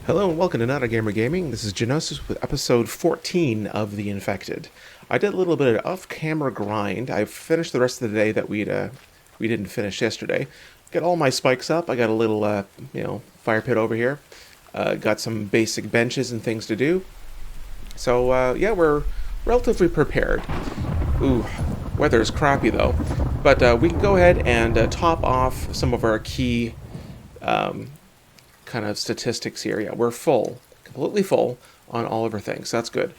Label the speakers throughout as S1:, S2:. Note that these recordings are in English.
S1: Hello and welcome to Not a Gamer Gaming. This is Genosis with episode 14 of The Infected. I did a little bit of off-camera grind. I finished the rest of the day that we didn't finish yesterday. Got all my spikes up. I got a little fire pit over here. Got some basic benches and things to do. So yeah, we're relatively prepared. Ooh, weather is crappy though, but we can go ahead and top off some of our key kind of statistics here. Yeah, we're full, completely full on all of our things. So that's good.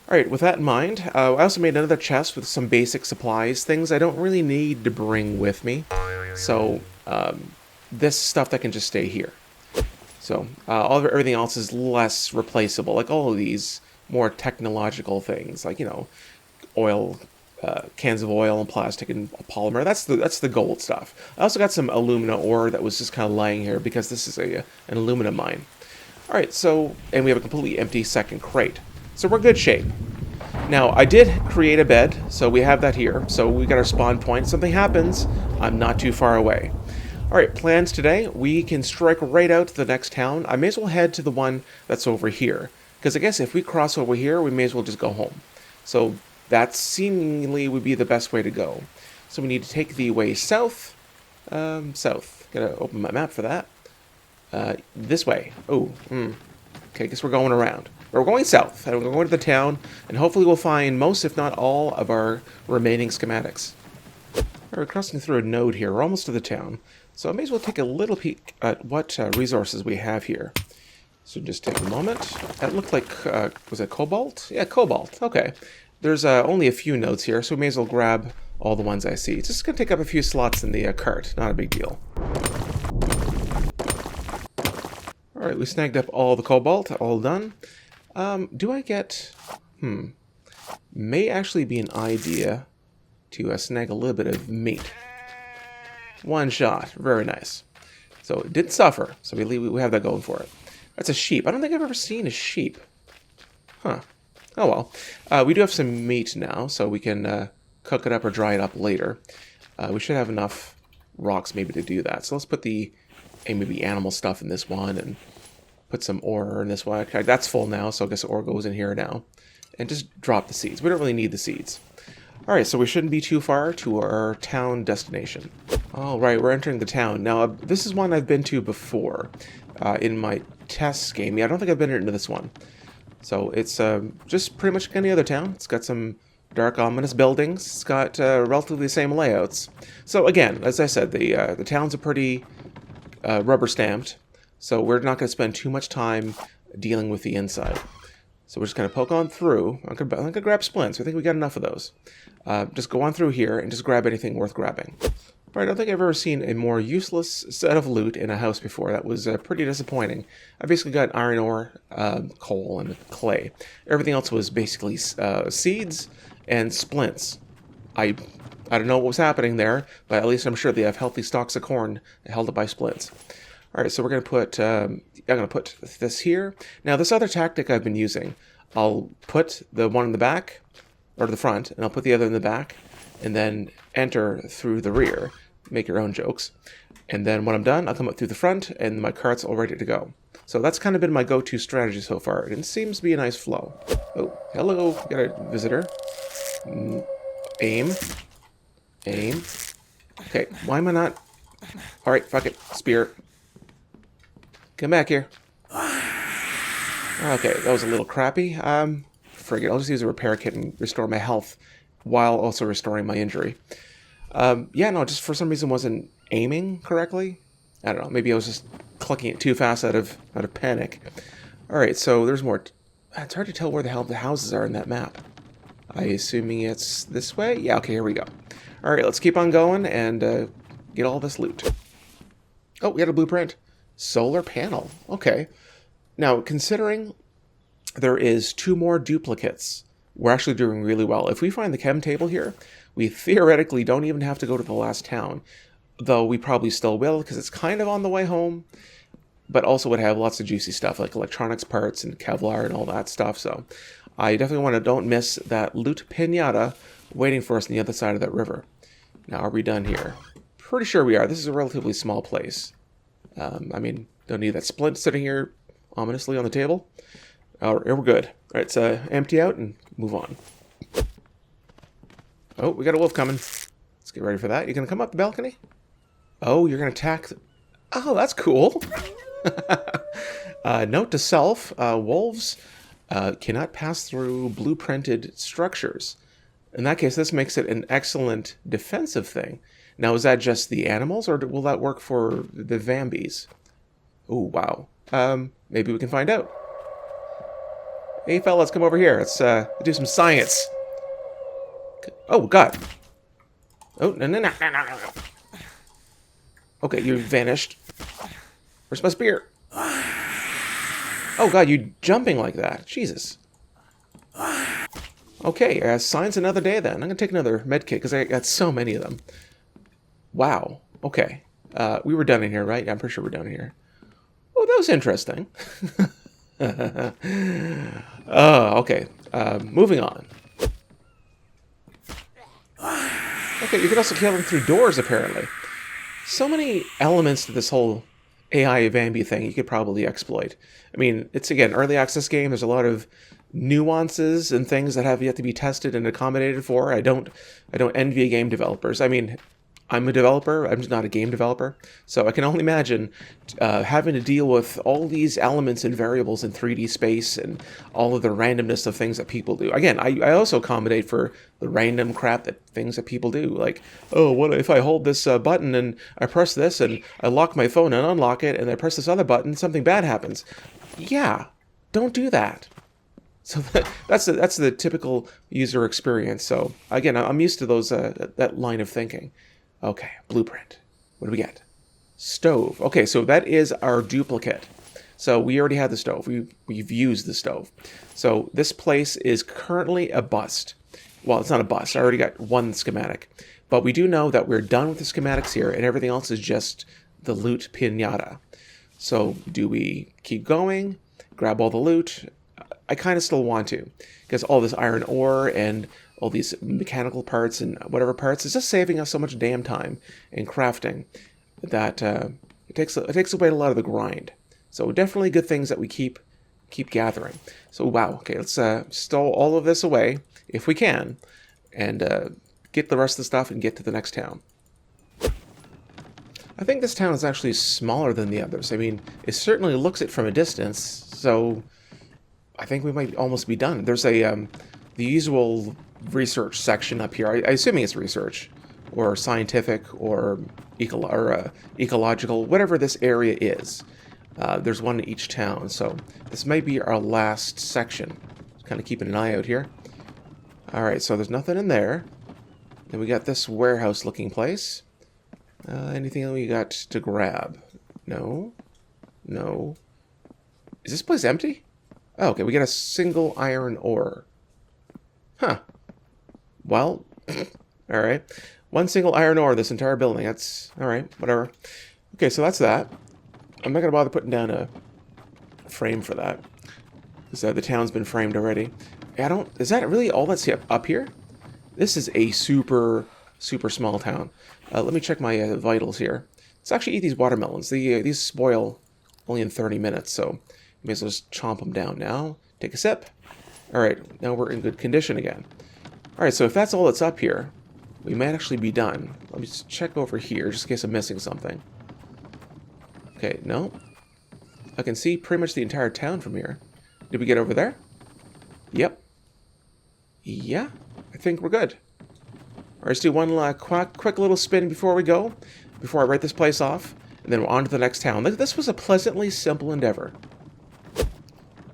S1: All right, with that in mind, I also made another chest with some basic supplies, things I don't really need to bring with me. So this stuff that can just stay here. So everything else is less replaceable, like all of these more technological things, like, oil, cans of oil and plastic and polymer. That's the gold stuff. I also got some alumina ore that was just kind of lying here because this is an alumina mine. All right, and we have a completely empty second crate. So we're in good shape. Now, I did create a bed, so we have that here. So we got our spawn point. Something happens, I'm not too far away. All right, plans today. We can strike right out to the next town. I may as well head to the one that's over here, because I guess if we cross over here, we may as well just go home. So that seemingly would be the best way to go. So we need to take the way south. South. Gotta open my map for that. This way. Oh, okay, I guess we're going around. We're going south, and we're going to the town, and hopefully we'll find most, if not all, of our remaining schematics. We're crossing through a node here. We're almost to the town. So I may as well take a little peek at what resources we have here. So just take a moment. That looked like, was it cobalt? Yeah, cobalt. Okay. There's only a few nodes here, so we may as well grab all the ones I see. It's just going to take up a few slots in the cart. Not a big deal. Alright, we snagged up all the cobalt. All done. Do I get... May actually be an idea to snag a little bit of meat. One shot. Very nice. So it didn't suffer, so we have that going for it. That's a sheep. I don't think I've ever seen a sheep. Huh. Oh well. We do have some meat now, so we can cook it up or dry it up later. We should have enough rocks maybe to do that. So let's put the maybe animal stuff in this one and put some ore in this one. Okay, that's full now, so I guess ore goes in here now. And just drop the seeds. We don't really need the seeds. Alright, so we shouldn't be too far to our town destination. Alright, we're entering the town. Now, this is one I've been to before in my test game. Yeah, I don't think I've been into this one. So it's just pretty much like any other town. It's got some dark, ominous buildings. It's got relatively the same layouts. So again, as I said, the towns are pretty rubber stamped. So we're not going to spend too much time dealing with the inside. So we're just going to poke on through. I'm going to grab splints. I think we got enough of those. Just go on through here and just grab anything worth grabbing. All right, I don't think I've ever seen a more useless set of loot in a house before. That was pretty disappointing. I basically got iron ore, coal, and clay. Everything else was basically seeds and splints. I don't know what was happening there, but at least I'm sure they have healthy stocks of corn held up by splints. All right, so we're going to put, I'm going to put this here. Now, this other tactic I've been using, I'll put the one in the back, or the front, and I'll put the other in the back, and then enter through the rear. Make your own jokes. And then when I'm done, I'll come up through the front, and my cart's all ready to go. So that's kind of been my go-to strategy so far, and it seems to be a nice flow. Oh, hello, got a visitor. Aim. Aim. Okay, why am I not... All right, fuck it, spear. Come back here. Okay, that was a little crappy. Friggin', I'll just use a repair kit and restore my health while also restoring my injury. Yeah, no, just for some reason wasn't aiming correctly. I don't know, maybe I was just clicking it too fast out of panic. Alright, so there's more. It's hard to tell where the hell the houses are in that map. I assuming it's this way? Yeah, okay, here we go. Alright, let's keep on going and get all this loot. Oh, we got a blueprint. Solar panel. Okay. Now, considering there is 2 more duplicates, we're actually doing really well. If we find the chem table here, we theoretically don't even have to go to the last town. Though we probably still will, because it's kind of on the way home. But also would have lots of juicy stuff, like electronics parts and Kevlar and all that stuff. So I definitely want to don't miss that loot pinata waiting for us on the other side of that river. Now, are we done here? Pretty sure we are. This is a relatively small place. I mean, don't need that splint sitting here ominously on the table. All right, we're good. All right, so empty out and move on. Oh, we got a wolf coming. Let's get ready for that. You gonna come up the balcony? Oh, you're gonna attack. Oh, that's cool. Note to self, wolves cannot pass through blueprinted structures. In that case, this makes it an excellent defensive thing. Now, is that just the animals, or will that work for the Vambies? Oh, wow. Maybe we can find out. Hey, fellas, come over here. Let's do some science. Oh, God. Oh, no. Okay, you vanished. Where's my spear? Oh, God, you jumping like that. Jesus. Okay, science another day, then. I'm going to take another med kit, because I got so many of them. Wow. Okay. We were done in here, right? I'm pretty sure we're done here. Oh, that was interesting. Okay. Moving on. Okay, you can also kill them through doors, apparently. So many elements to this whole AI Vambi thing you could probably exploit. I mean, it's, again, early access game. There's a lot of nuances and things that have yet to be tested and accommodated for. I don't envy game developers. I mean, I'm a developer. I'm just not a game developer. So I can only imagine having to deal with all these elements and variables in 3D space and all of the randomness of things that people do. Again, I also accommodate for the random crap that things that people do. Like, oh, what if I hold this button and I press this and I lock my phone and unlock it and I press this other button, something bad happens. Yeah, don't do that. So that's the typical user experience. So again, I'm used to those that line of thinking. Okay, blueprint. What do we get? Stove. Okay, so that is our duplicate. So we already had the stove. We've used the stove. So this place is currently a bust. Well, it's not a bust. I already got one schematic. But we do know that we're done with the schematics here, and everything else is just the loot pinata. So do we keep going, grab all the loot? I kind of still want to, because all this iron ore and all these mechanical parts and whatever parts is just saving us so much damn time in crafting that it takes away a lot of the grind. So definitely good things that we keep gathering. So wow, okay, let's stow all of this away if we can, and get the rest of the stuff and get to the next town. I think this town is actually smaller than the others. I mean, it certainly looks it from a distance, so I think we might almost be done. There's a the usual research section up here. I assuming it's research or scientific or ecological, whatever this area is. There's one in each town, so this might be our last section. Kind of keeping an eye out here. All right, so there's nothing in there. Then we got this warehouse-looking place. Anything that we got to grab? No. Is this place empty? Oh, okay, we got a single iron ore. Huh. Well, alright. One single iron ore, this entire building. That's, alright, whatever. Okay, so that's that. I'm not going to bother putting down a frame for that. Because the town's been framed already. Is that really all that's up here? This is a super small town. Let me check my vitals here. Let's actually eat these watermelons. These spoil only in 30 minutes, so may as well just chomp them down now. Take a sip. Alright, now we're in good condition again. Alright, so if that's all that's up here, we might actually be done. Let me just check over here, just in case I'm missing something. Okay, no. I can see pretty much the entire town from here. Did we get over there? Yep. Yeah, I think we're good. Alright, let's do one quick little spin before we go, before I write this place off, and then we're on to the next town. This was a pleasantly simple endeavor.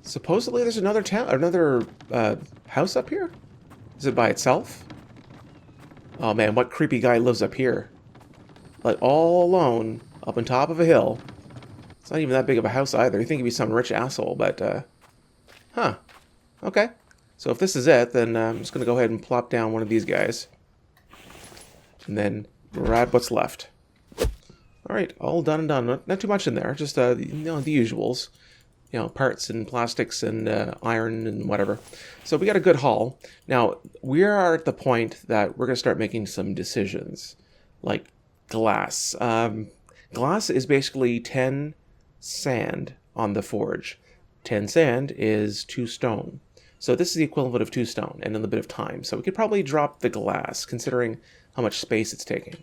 S1: Supposedly there's another town, another house up here? Is it by itself? Oh man, what creepy guy lives up here? Like all alone, up on top of a hill. It's not even that big of a house either. You think he'd be some rich asshole, but, huh. Okay. So if this is it, then I'm just going to go ahead and plop down one of these guys. And then grab what's left. Alright, all done and done. Not too much in there, just, the usuals. You know, parts and plastics and iron and whatever. So we got a good haul. Now, we are at the point that we're going to start making some decisions. Like glass. Glass is basically 10 sand on the forge. 10 sand is 2 stone. So this is the equivalent of 2 stone and a little bit of time. So we could probably drop the glass, considering how much space it's taking.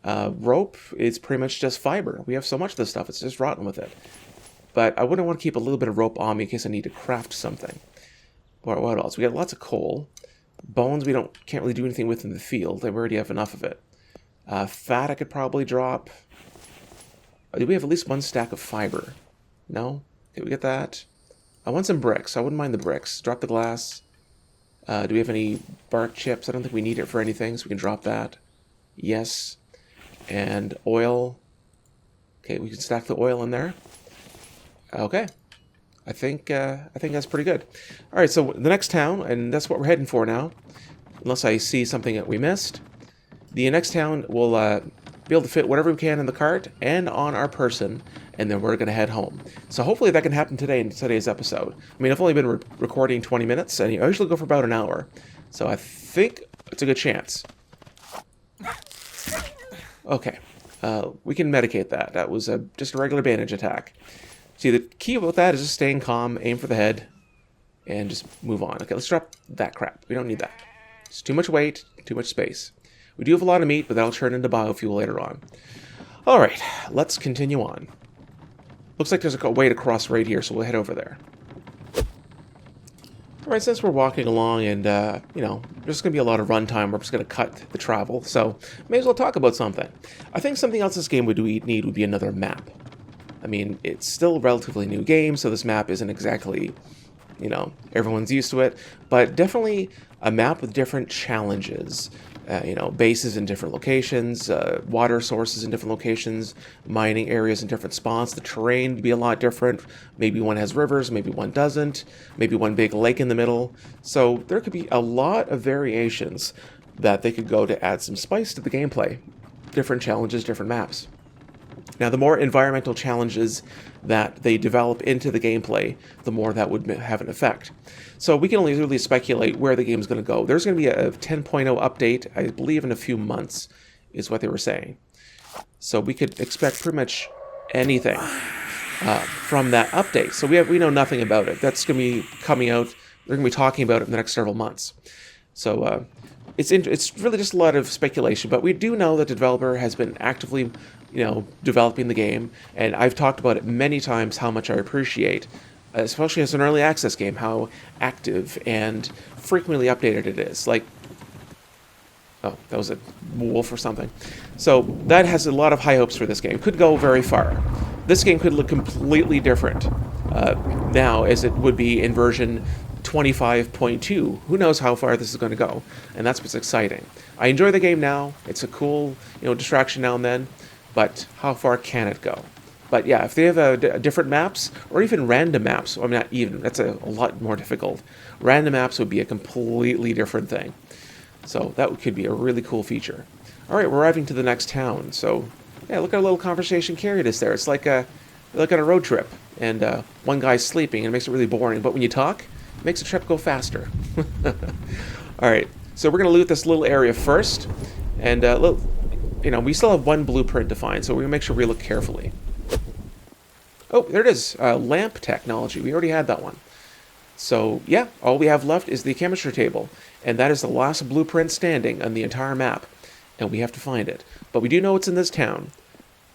S1: Rope is pretty much just fiber. We have so much of this stuff, it's just rotten with it. But I wouldn't want to keep a little bit of rope on me in case I need to craft something. What else? We got lots of coal. Bones we can't really do anything with in the field. We already have enough of it. Fat I could probably drop. Do we have at least 1 stack of fiber? No? Okay, we get that. I want some bricks. I wouldn't mind the bricks. Drop the glass. Do we have any bark chips? I don't think we need it for anything, so we can drop that. Yes. And oil. Okay, we can stack the oil in there. Okay. I think that's pretty good. All right, so the next town, and that's what we're heading for now, unless I see something that we missed. The next town will be able to fit whatever we can in the cart and on our person, and then we're going to head home. So hopefully that can happen today in today's episode. I mean, I've only been recording 20 minutes, and I usually go for about an hour. So I think it's a good chance. Okay, we can medicate that. That was just a regular bandage attack. See, the key about that is just staying calm, aim for the head, and just move on. Okay, let's drop that crap. We don't need that. It's too much weight, too much space. We do have a lot of meat, but that'll turn into biofuel later on. All right, let's continue on. Looks like there's a way to cross right here, so we'll head over there. All right, since we're walking along and, there's going to be a lot of runtime, we're just going to cut the travel, so may as well talk about something. I think something else this game would need would be another map. I mean, it's still a relatively new game, so this map isn't exactly, everyone's used to it, but definitely a map with different challenges. Bases in different locations, water sources in different locations, mining areas in different spots, the terrain to be a lot different. Maybe one has rivers, maybe one doesn't, maybe one big lake in the middle. So there could be a lot of variations that they could go to add some spice to the gameplay. Different challenges, different maps. Now, the more environmental challenges that they develop into the gameplay, the more that would have an effect. So we can only really speculate where the game's going to go. There's going to be a 10.0 update, I believe, in a few months, is what they were saying. So we could expect pretty much anything from that update. So we know nothing about it. That's going to be coming out. They're going to be talking about it in the next several months. So it's really just a lot of speculation. But we do know that the developer has been actively developing the game, and I've talked about it many times how much I appreciate, especially as an early access game, how active and frequently updated it is. Like, oh, that was a wolf or something. So that has a lot of high hopes for this game. Could go very far. This game could look completely different now as it would be in version 25.2. Who knows how far this is going to go, and that's what's exciting. I enjoy the game now. It's a cool, distraction now and then. But how far can it go? But yeah, if they have different maps, or even random maps, I mean, not even, that's a lot more difficult. Random maps would be a completely different thing. So that could be a really cool feature. All right, we're arriving to the next town. So yeah, look at our little conversation carried us there. It's like on a road trip, and one guy's sleeping, and it makes it really boring. But when you talk, it makes the trip go faster. All right, so we're going to loot this little area first, and we still have 1 blueprint to find, so we're going to make sure we look carefully. Oh, there it is. Lamp technology. We already had that one. So, yeah, all we have left is the chemistry table, and that is the last blueprint standing on the entire map, and we have to find it. But we do know it's in this town,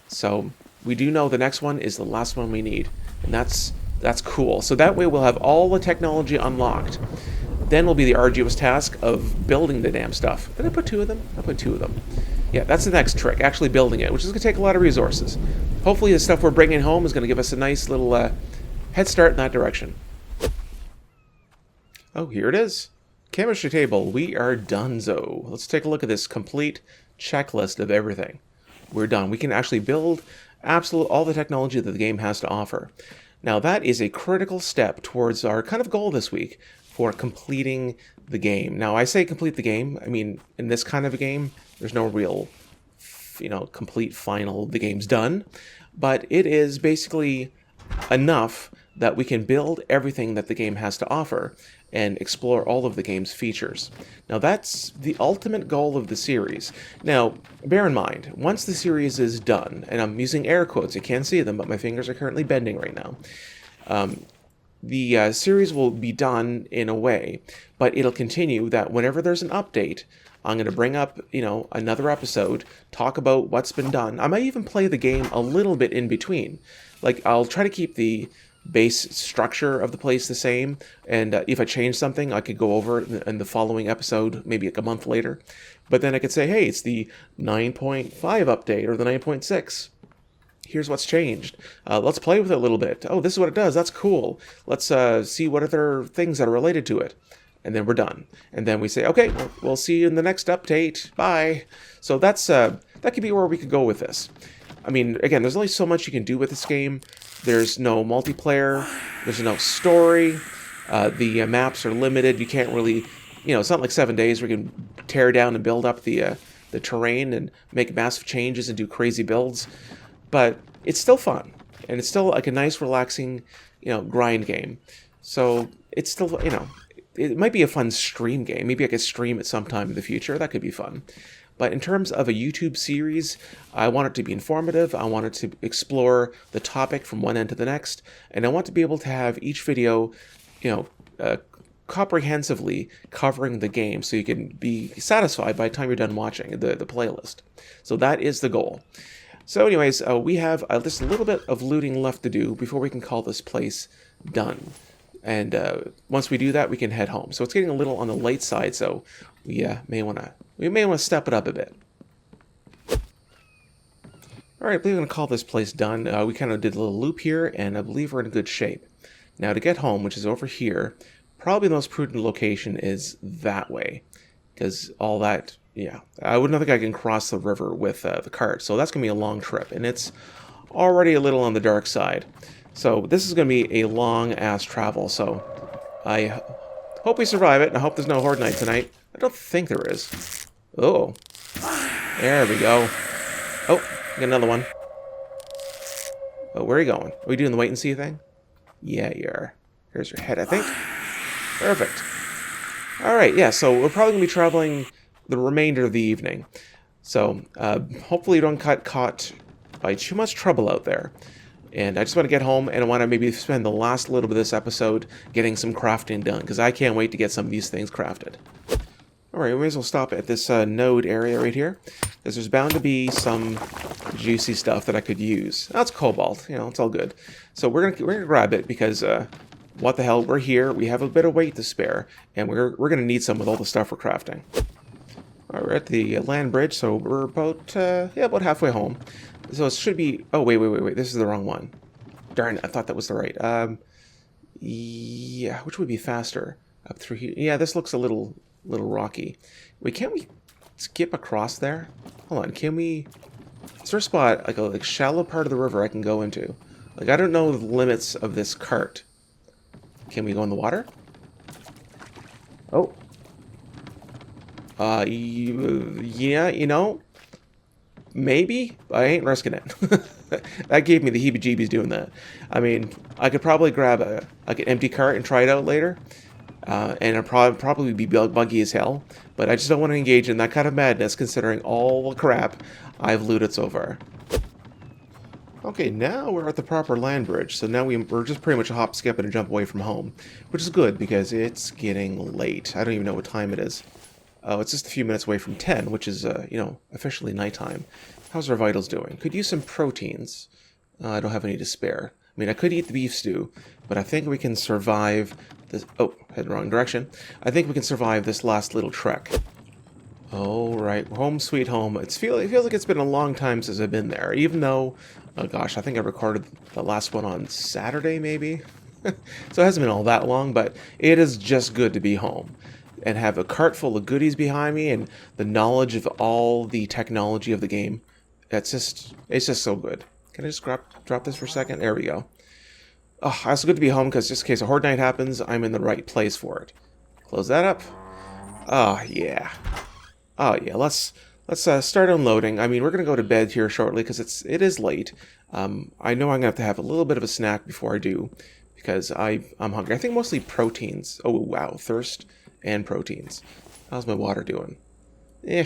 S1: so we do know the next one is the last one we need, and that's cool. So that way we'll have all the technology unlocked. Then will be the arduous task of building the damn stuff. Did I put 2 of them? I put 2 of them. Yeah, that's the next trick, actually building it, which is going to take a lot of resources. Hopefully the stuff we're bringing home is going to give us a nice little head start in that direction. Oh, here it is. Chemistry table. We are donezo. Let's take a look at this complete checklist of everything. We're done. We can actually build all the technology that the game has to offer. Now, that is a critical step towards our kind of goal this week for completing the game. Now, I say complete the game. I mean, in this kind of a game, there's no real, complete final, the game's done. But it is basically enough that we can build everything that the game has to offer. and explore all of the game's features. Now that's the ultimate goal of the series. Now, bear in mind, once the series is done, and I'm using air quotes, you can't see them, but my fingers are currently bending right now. The series will be done in a way, but it'll continue that whenever there's an update, I'm going to bring up, another episode, talk about what's been done. I might even play the game a little bit in between. Like, I'll try to keep the base structure of the place the same, and if I change something, I could go over it in the following episode, maybe like a month later. But then I could say, hey, it's the 9.5 update, or the 9.6. Here's what's changed. Let's play with it a little bit. Oh, this is what it does. That's cool. Let's see what other things that are related to it. And then we're done. And then we say, okay, we'll see you in the next update. Bye. So that could be where we could go with this. I mean, again, there's only so much you can do with this game. There's no multiplayer. There's no story. The maps are limited. You can't really, it's not like 7 days where you can tear down and build up the terrain and make massive changes and do crazy builds. But it's still fun. And it's still like a nice, relaxing, grind game. So it's still, it might be a fun stream game. Maybe I could stream it sometime in the future. That could be fun. But in terms of a YouTube series, I want it to be informative. I want it to explore the topic from one end to the next. And I want to be able to have each video, comprehensively covering the game so you can be satisfied by the time you're done watching the playlist. So that is the goal. So anyways, we have just a little bit of looting left to do before we can call this place done. And once we do that, we can head home. So it's getting a little on the late side, so we may want to step it up a bit. All right, I believe I'm going to call this place done. We kind of did a little loop here, and I believe we're in good shape. Now to get home, which is over here, probably the most prudent location is that way, because all that, I wouldn't think I can cross the river with the cart, so that's going to be a long trip, and it's already a little on the dark side. So this is going to be a long-ass travel, so I hope we survive it, and I hope there's no Horde Night tonight. I don't think there is. Oh. There we go. Oh, got another one. Oh, where are you going? Are we doing the wait-and-see thing? Yeah, you are. Here's your head, I think. Perfect. Alright, yeah, so we're probably going to be traveling the remainder of the evening. So, hopefully you don't get caught by too much trouble out there. And I just want to get home, and I want to maybe spend the last little bit of this episode getting some crafting done, because I can't wait to get some of these things crafted. Alright, we may as well stop at this node area right here, because there's bound to be some juicy stuff that I could use. That's cobalt, it's all good. So we're gonna grab it, because what the hell, we're here, we have a bit of weight to spare, and we're gonna need some with all the stuff for crafting. Alright, we're at the land bridge, so we're about halfway home. So it should be... Oh, wait. This is the wrong one. Darn, I thought that was the right. Yeah, which would be faster? Up through here. Yeah, this looks a little rocky. Wait, can't we skip across there? Hold on, can we... Is there a spot, like a shallow part of the river I can go into? Like, I don't know the limits of this cart. Can we go in the water? Oh. Yeah, maybe, but I ain't risking it. That gave me the heebie-jeebies doing that. I mean, I could probably grab an empty cart and try it out later, and it'll probably be buggy as hell, but I just don't want to engage in that kind of madness considering all the crap I've looted so far. Okay, now we're at the proper land bridge, so now we're just pretty much a hop, skip, and a jump away from home, which is good because it's getting late. I don't even know what time it is. Oh, it's just a few minutes away from 10, which is, officially nighttime. How's our vitals doing? Could use some proteins. I don't have any to spare. I mean, I could eat the beef stew, but I think we can survive this... Oh, heading the wrong direction. I think we can survive this last little trek. Oh, right. Home sweet home. It feels like it's been a long time since I've been there, even though... Oh, gosh, I think I recorded the last one on Saturday, maybe? So it hasn't been all that long, but it is just good to be home. And have a cart full of goodies behind me and the knowledge of all the technology of the game. It's just so good. Can I just drop this for a second? There we go. Oh, it's good to be home because just in case a Horde Night happens, I'm in the right place for it. Close that up. Oh, yeah. Oh, yeah. Let's start unloading. I mean, we're going to go to bed here shortly because it is late. I know I'm going to have a little bit of a snack before I do because I'm hungry. I think mostly proteins. Oh, wow. Thirst and proteins. How's my water doing? Eh.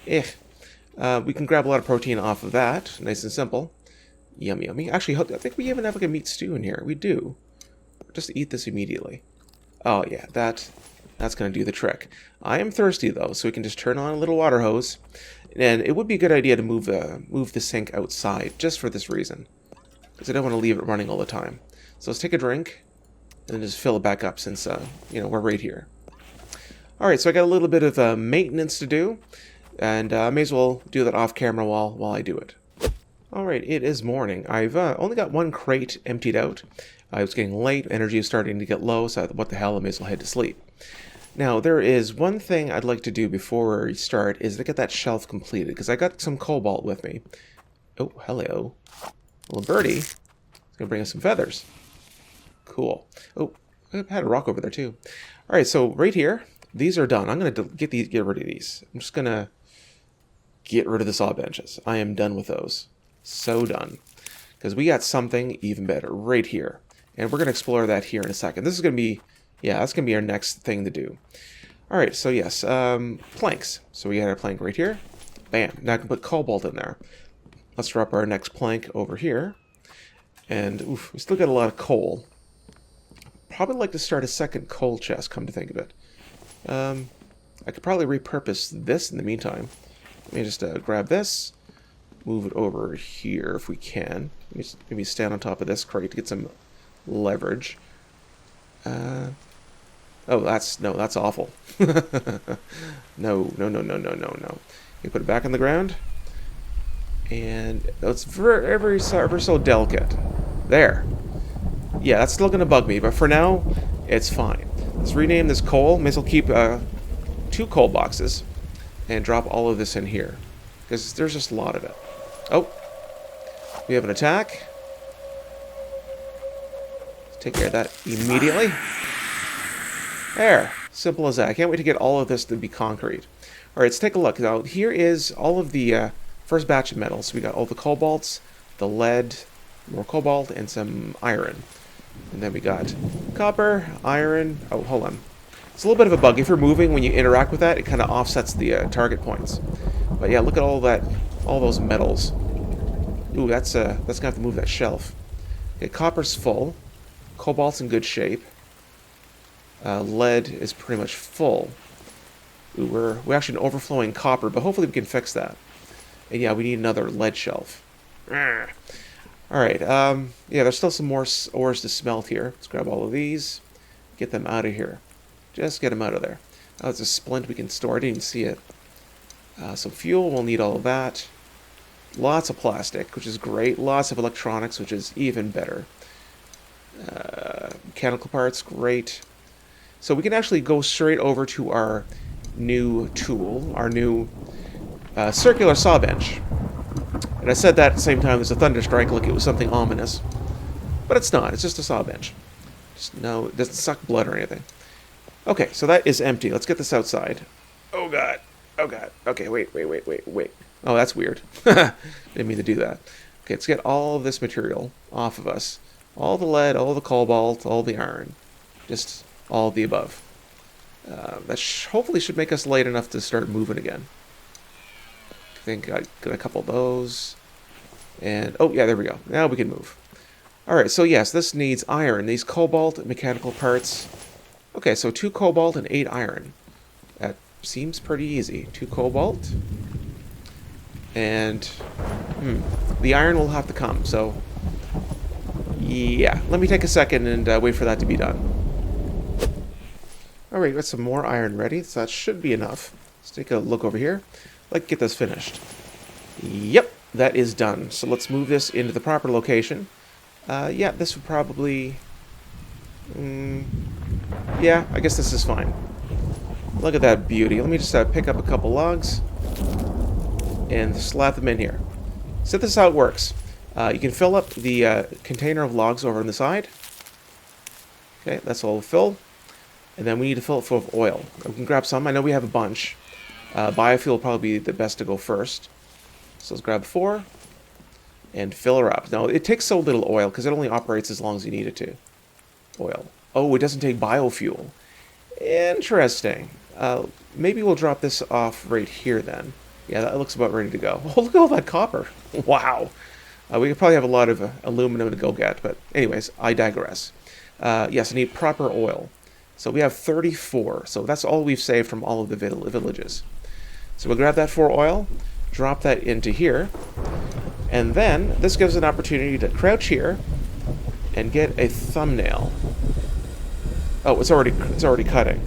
S1: We can grab a lot of protein off of that. Nice and simple. Yummy, yummy. Actually, I think we even have like a meat stew in here. We do. Just eat this immediately. Oh, yeah. That's going to do the trick. I am thirsty, though, so we can just turn on a little water hose. And it would be a good idea to move the sink outside, just for this reason. Because I don't want to leave it running all the time. So let's take a drink, and then just fill it back up since, we're right here. Alright, so I got a little bit of maintenance to do. And I may as well do that off camera while I do it. Alright, it is morning. I've only got one crate emptied out. It was getting late, energy is starting to get low, so I thought, what the hell, I may as well head to sleep. Now, there is one thing I'd like to do before we start, is to get that shelf completed, because I got some cobalt with me. Oh, hello. Little birdie. It's going to bring us some feathers. Cool. Oh, I had a rock over there, too. Alright, so right here, these are done. I'm going to get rid of these. I'm just going to get rid of the saw benches. I am done with those. So done. Because we got something even better right here. And we're going to explore that here in a second. This is going to be, yeah, that's going to be our next thing to do. Alright, so yes, planks. So we got our plank right here. Bam. Now I can put cobalt in there. Let's drop our next plank over here. And, oof, we still got a lot of coal. Probably like to start a second coal chest, come to think of it. I could probably repurpose this in the meantime. Let me just grab this. Move it over here if we can. Maybe stand on top of this crate to get some leverage. Oh, that's awful. No. You put it back on the ground. And it's very so delicate. There. Yeah, that's still going to bug me, but for now, it's fine. Let's rename this coal. May as well keep 2 coal boxes and drop all of this in here, because there's just a lot of it. Oh, we have an attack. Let's take care of that immediately. There, simple as that. I can't wait to get all of this to be concrete. All right, let's take a look. Now, here is all of the first batch of metals. We got all the cobalts, the lead, more cobalt, and some iron. And then we got copper, iron. Oh, hold on. It's a little bit of a bug. If you're moving, when you interact with that, it kind of offsets the target points. But yeah, look at all that, all those metals. Ooh, that's gonna have to move that shelf. Okay, copper's full. Cobalt's in good shape. Lead is pretty much full. Ooh, we're actually overflowing copper, but hopefully we can fix that. And yeah, we need another lead shelf. Alright, yeah, there's still some more ores to smelt here. Let's grab all of these. Get them out of here. Just get them out of there. Oh, it's a splint we can store. I didn't even see it. Some fuel, we'll need all of that. Lots of plastic, which is great. Lots of electronics, which is even better. Mechanical parts, great. So we can actually go straight over to our new tool, our new circular saw bench. And I said that at the same time as a thunderstrike, like it was something ominous. But it's not, it's just a saw bench. No, it doesn't suck blood or anything. Okay, so that is empty. Let's get this outside. Oh god. Oh god. Okay, wait. Oh, that's weird. Didn't mean to do that. Okay, let's get all of this material off of us. All the lead, all the cobalt, all the iron. Just all of the above. That hopefully should make us light enough to start moving again. I think I got a couple of those. And, oh yeah, there we go. Now we can move. Alright, so yes, this needs iron. These cobalt mechanical parts. Okay, so 2 cobalt and 8 iron. That seems pretty easy. 2 cobalt. And, the iron will have to come, so... yeah, let me take a second and wait for that to be done. Alright, got some more iron ready, so that should be enough. Let's take a look over here. Let's get this finished. Yep, that is done. So let's move this into the proper location. Yeah, this would probably... yeah, I guess this is fine. Look at that beauty. Let me just pick up a couple logs and slap them in here. So this is how it works. You can fill up the container of logs over on the side. Okay, that's all fill. And then we need to fill it full of oil. We can grab some. I know we have a bunch. Biofuel will probably be the best to go first. So let's grab 4 and fill her up. Now, it takes so little oil because it only operates as long as you need it to. oil. Oh, it doesn't take biofuel. Interesting. Maybe we'll drop this off right here then. Yeah, that looks about ready to go. Oh, look at all that copper. Wow. We could probably have a lot of aluminum to go get, but anyways, I digress. Yes, I need proper oil. So we have 34, so that's all we've saved from all of the villages. So we'll grab that 4 oil, drop that into here, and then this gives an opportunity to crouch here and get a thumbnail. Oh, it's already cutting.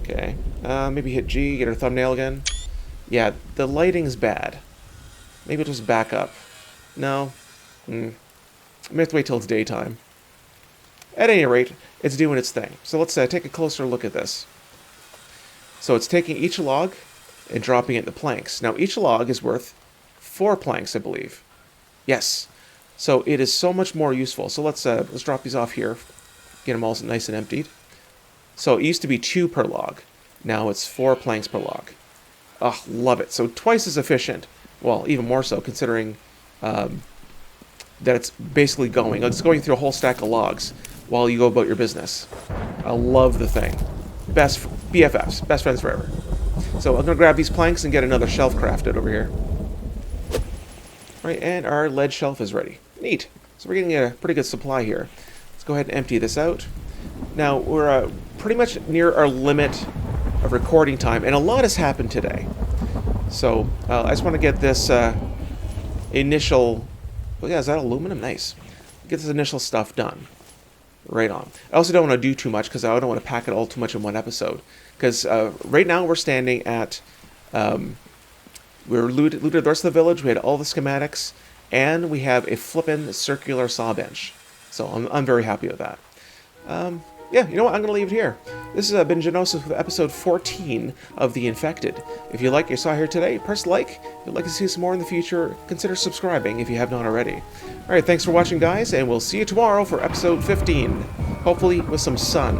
S1: Okay, maybe hit G, get our thumbnail again. Yeah, the lighting's bad. Maybe it'll just back up. No. I may have to wait till it's daytime. At any rate, it's doing its thing. So let's take a closer look at this. So it's taking each log and dropping it into planks. Now each log is worth 4 planks, I believe. Yes. So it is so much more useful. So let's drop these off here. Get them all nice and emptied. So it used to be 2 per log. Now it's 4 planks per log. Oh, love it. So twice as efficient. Well, even more so, considering that it's basically it's going through a whole stack of logs while you go about your business. I love the thing. Best BFFs, best friends forever. So I'm going to grab these planks and get another shelf crafted over here. Right, and our lead shelf is ready. Neat. So we're getting a pretty good supply here. Let's go ahead and empty this out. Now, we're pretty much near our limit of recording time, and a lot has happened today. So I just want to get this initial... Oh yeah, is that aluminum? Nice. Get this initial stuff done. Right on. I also don't want to do too much because I don't want to pack it all too much in one episode. Because right now we're standing at... we looted the rest of the village, we had all the schematics, and we have a flippin' circular saw bench. So I'm very happy with that. Yeah, you know what? I'm going to leave it here. This has been Genosis with episode 14 of The Infected. If you like what you saw here today, press like. If you'd like to see some more in the future, consider subscribing if you have not already. Alright, thanks for watching, guys, and we'll see you tomorrow for episode 15. Hopefully with some sun.